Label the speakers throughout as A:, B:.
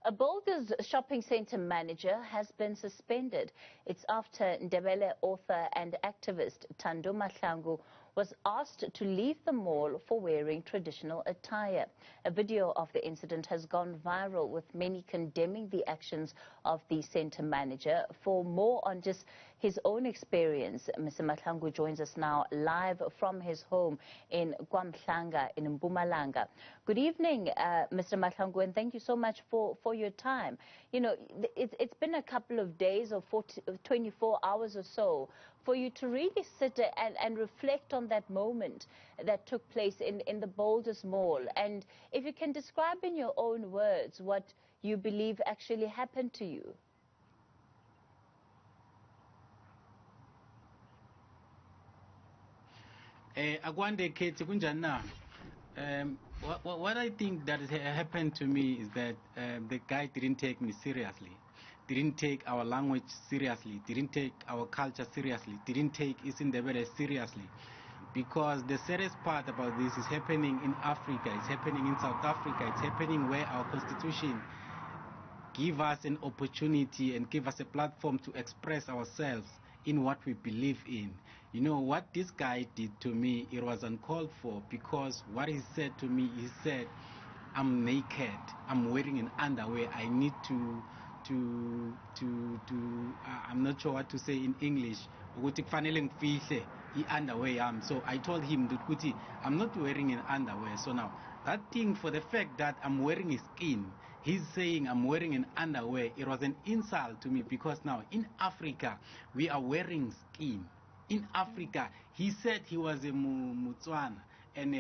A: A Boulders Shopping Centre manager has been suspended. It's after Ndebele author and activist Thando Mahlangu was asked to leave the mall for wearing traditional attire. A video of the incident has gone viral, with many condemning the actions of the centre manager. For more on just his own experience, Mr. Mahlangu joins us now live from his home in KwaMhlanga in Mpumalanga. Good evening, Mr. Mahlangu, and thank you so much for your time. You know, it's been a couple of days or 24 hours or so for you to really sit and reflect on that moment that took place in the Boulders Mall. And if you can describe in your own words what you believe actually happened to you.
B: Agwande Cathy kunjani. What I think that happened to me is that the guy didn't take me seriously, didn't take our language seriously, didn't take our culture seriously, didn't take Ndebele seriously. Because the serious part about this is happening in Africa, it's happening in South Africa, it's happening where our constitution give us an opportunity and give us a platform to express ourselves in what we believe in. You know, what this guy did to me, it was uncalled for, because what he said to me, he said, I'm naked, I'm wearing an underwear, I need to I'm not sure what to say in English. So I told him, I'm not wearing an underwear. So now, that thing, for the fact that I'm wearing his skin, he's saying I'm wearing an underwear, it was an insult to me, because now in Africa, we are wearing skin. In Africa, he said he was a Mutswana, and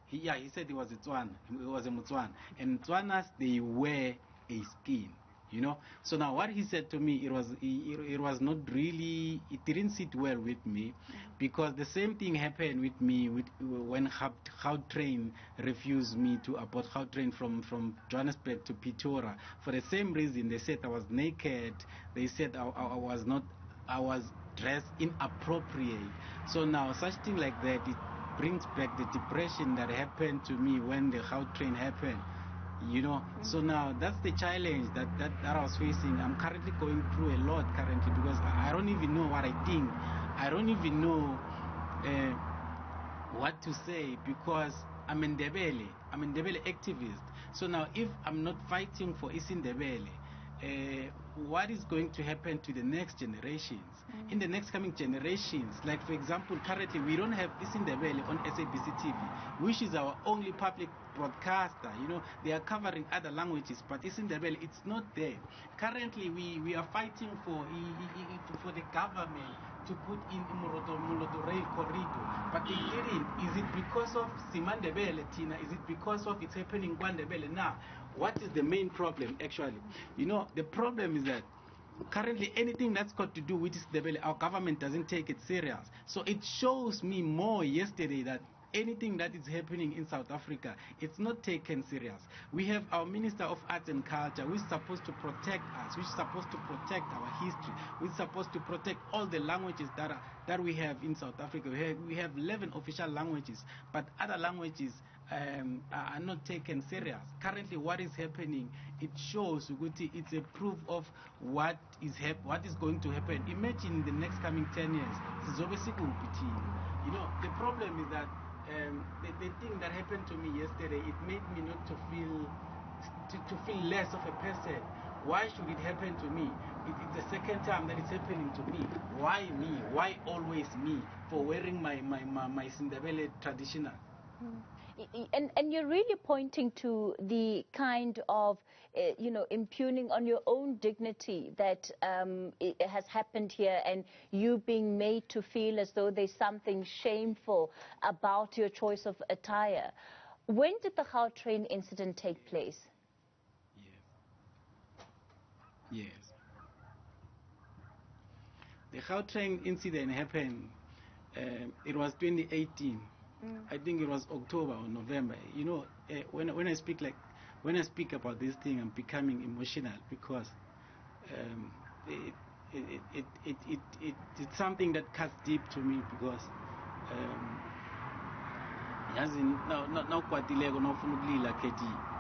B: he said he was a Tswana, he was a Mutswana, and Tswanas, they wear a skin. You know, so now what he said to me, it was not really, it didn't sit well with me, because the same thing happened with me when Gautrain refused me to abort Gautrain from Johannesburg to Pretoria. For the same reason, they said I was naked, they said I was dressed inappropriate. So now such thing like that, it brings back the depression that happened to me when the Gautrain happened. You know, so now that's the challenge that I was facing. I'm currently going through a lot currently, because I don't even know what I think. I don't even know what to say, because I'm an Ndebele activist. So now if I'm not fighting for Ndebele, what is going to happen to the next generations? In the next coming generations, like for example, currently we don't have Ndebele on SABC TV, which is our only public broadcaster. You know, they are covering other languages, but Ndebele, it's not there. Currently, we are fighting for the government to put in Moloto Rail Corridor, but they didn't. Is it because of Ndebele, Tina? Is it because of it's happening in Ndebele now? What is the main problem actually? You know, the problem is that currently anything that's got to do with Ndebele, our government doesn't take it serious. So it shows me more yesterday that anything that is happening in South Africa, it's not taken serious. We have our Minister of Arts and Culture, who is supposed to protect us, which is supposed to protect our history, which is supposed to protect all the languages that we have in South Africa. We have 11 official languages, but other languages are not taken serious. Currently, what is happening, it shows it's a proof of what is going to happen. Imagine in the next coming 10 years, you know, the problem is that the thing that happened to me yesterday, it made me not to feel less of a person. Why should it happen to me? It's the second time that it's happening to me. Why me? Why always me for wearing my Ndebele traditional?
A: And you're really pointing to the kind of, you know, impugning on your own dignity that it has happened here, and you being made to feel as though there's something shameful about your choice of attire. When did the Gautrain incident take place?
B: Yes. The Gautrain incident happened, it was 2018. I think it was October or November. You know, when I speak about this thing, I'm becoming emotional, because it's something that cuts deep to me, because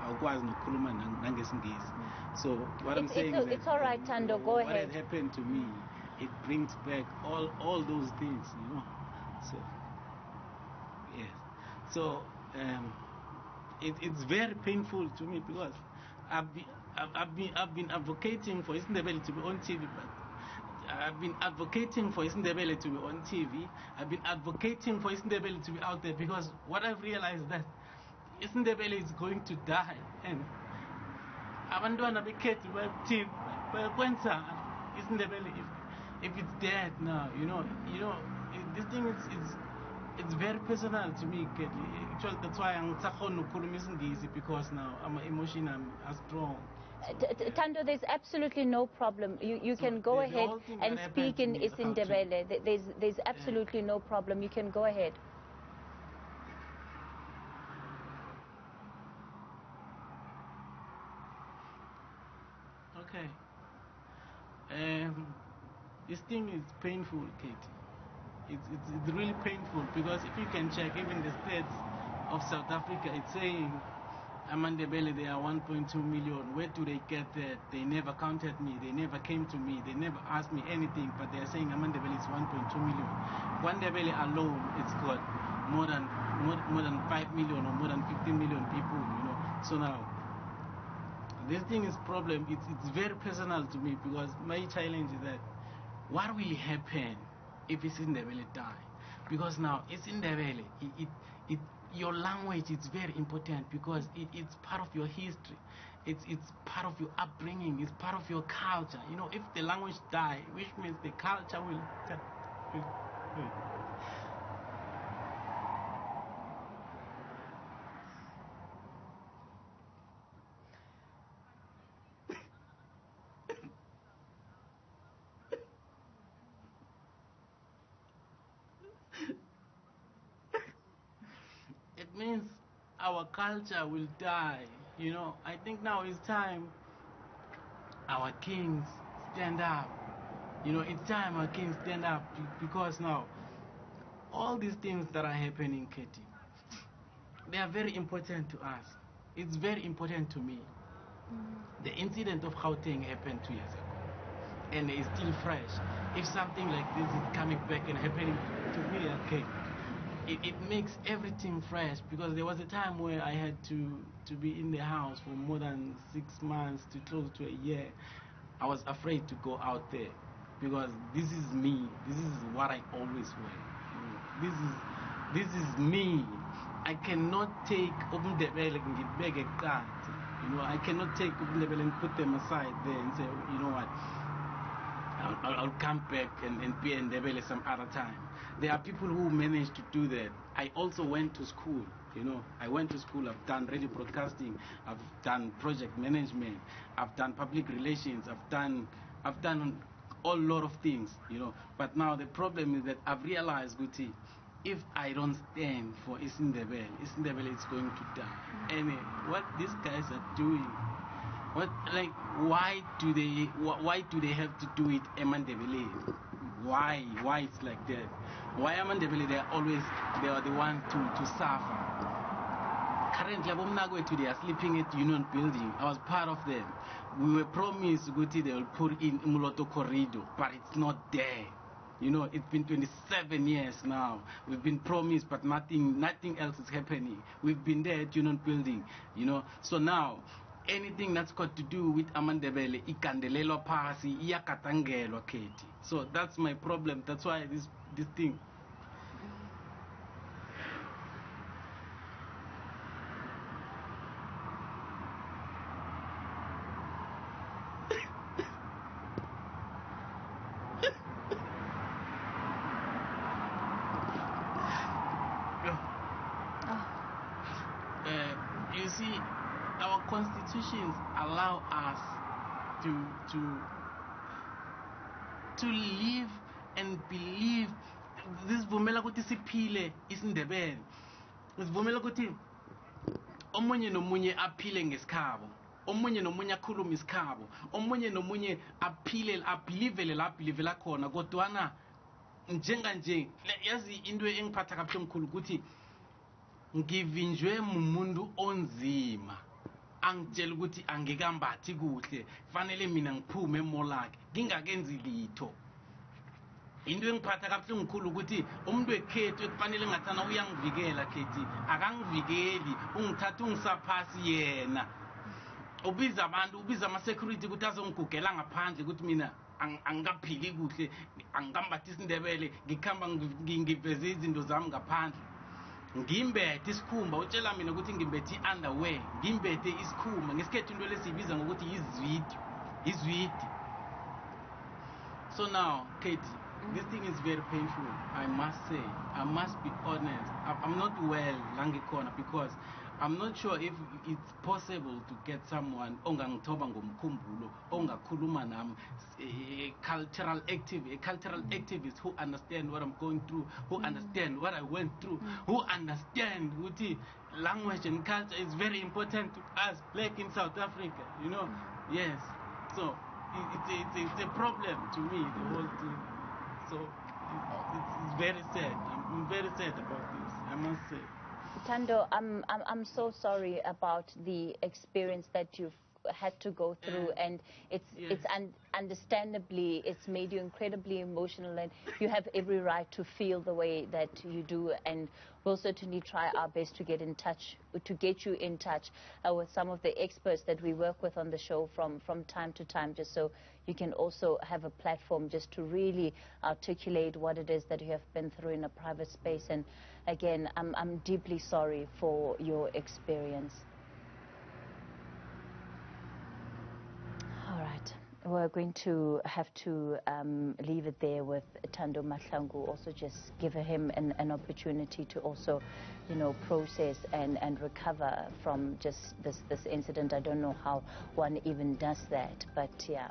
B: awukwazi nokukhuluma nangesingisi. So what I'm saying is that
A: it's all right, Thando, go
B: what
A: ahead.
B: had happened to me, it brings back all those things, you know. So yes, so it's very painful to me because I've been advocating for Ndebele to be on TV, but I've been advocating for Ndebele to be on TV. I've been advocating for Ndebele to be out there because what I've realized that Ndebele is going to die, and abantwana bekhethu bayakwenza Ndebele if it's dead now, you know this thing it's very personal to me, Cathy. That's why I'm because now I'm emotional, I'm strong.
A: Thando, there's absolutely no problem. You can go ahead and speak in Ndebele. There's absolutely no problem. You can go ahead.
B: Okay. This thing is painful, Cathy. It's really painful because if you can check even the stats of South Africa, it's saying Ndebele, they are 1.2 million. Where do they get that? They never counted me. They never came to me. They never asked me anything. But they are saying Ndebele is 1.2 million. Ndebele alone, it's got more than 5 million or more than 15 million people. You know. So now, this thing is problem. It's very personal to me because my challenge is that what will happen if Ndebele die? Because now it's Ndebele. Your language is very important because it's part of your history. It's part of your upbringing. It's part of your culture. You know, if the language die, which means the culture will die. It means our culture will die. You know, I think now it's time our kings stand up. You know, it's time our kings stand up because now all these things that are happening, Cathy, they are very important to us. It's very important to me. The incident of Gauteng happened 2 years ago, and it's still fresh. If something like this is coming back and happening to me again, it makes everything fresh because there was a time where I had to be in the house for more than 6 months to close to a year. I was afraid to go out there because this is me. This is what I always wear. This is me. I cannot take Ndebele and get back a card. You know, I cannot take Ndebele and put them aside there and say, you know what, I'll come back and be Ndebele some other time. There are people who manage to do that. I also went to school, you know. I went to school, I've done radio broadcasting, I've done project management, I've done public relations, I've done a lot of things, you know. But now the problem is that I've realized, Guti, if I don't stand for Ndebele is going to die. And what these guys are doing, why do they have to do it, Ndebele? Why it's like that? Why Ndebele, they are the ones to suffer. Currently, they are sleeping at Union Building. I was part of them. We were promised, Guti, they will put in Umuloto Corridor, but it's not there. You know, it's been 27 years now. We've been promised, but nothing else is happening. We've been there at Union Building, you know. So now, anything that's got to do with Ndebele, ikandelelwa phasi, iyakatangelwa, Cathy. So that's my problem. That's why this thing. You see, our constitutions allow us to live and believe. This vumela ukuthi siphile isiNdebele. Sivumela ukuthi omunye nomunye aphile ngesikhabo. Omunye nomunye akhuluma isikhabo. Omunye nomunye aphile abhilivele la bhilivela khona kodwana njenganje yazi into engiphatha kabuhlungu ukuthi ngivinjwe mumuntu onzima. angitshela ukuthi angikambathi kuhle fanele mina ngiphume emolakhe ngingakenzi litho. Into engiphatha kabuhlungu kakhulu ukuthi umuntu wekhethu ekufanele ngathana uyangivikela Cathy akangivikeli ungithatha ungisaphasi yena. Ubiza abantu ubiza ama-security ukuthi azongigugela ngaphandle ukuthi mina angikaphili kuhle angikambathi isiNdebele ngikhamba ngiveze izinto zami ngaphandle. Ngimbethe isikhumba utshela mina ukuthi ngimbethe i-underwear ngimbethe isikhumba ngesikhethu into lesiyibiza ngokuthi izwidi. So now Cathy, this thing is very painful, I must say. I must be honest. I'm not well langikhona because I'm not sure if it's possible to get someone ongangithoba ngomkhumbulo ongakhuluma nami, a cultural activist who understand what I'm going through, who understand what I went through, who understand ukuthi language and culture is very important to us black in South Africa, you know. Yes. So it's a problem to me, the whole thing. So it's very sad. I'm very sad about this, I must say.
A: Thando, I'm so sorry about the experience that you've had to go through, and it's understandably it's made you incredibly emotional, and you have every right to feel the way that you do, and we'll certainly try our best to get you in touch with some of the experts that we work with on the show from time to time, just so you can also have a platform just to really articulate what it is that you have been through in a private space. And again, I'm deeply sorry for your experience. All right, we're going to have to leave it there with Thando Mahlangu. Also, just give him an opportunity to also, you know, process and recover from just this incident. I don't know how one even does that, but yeah.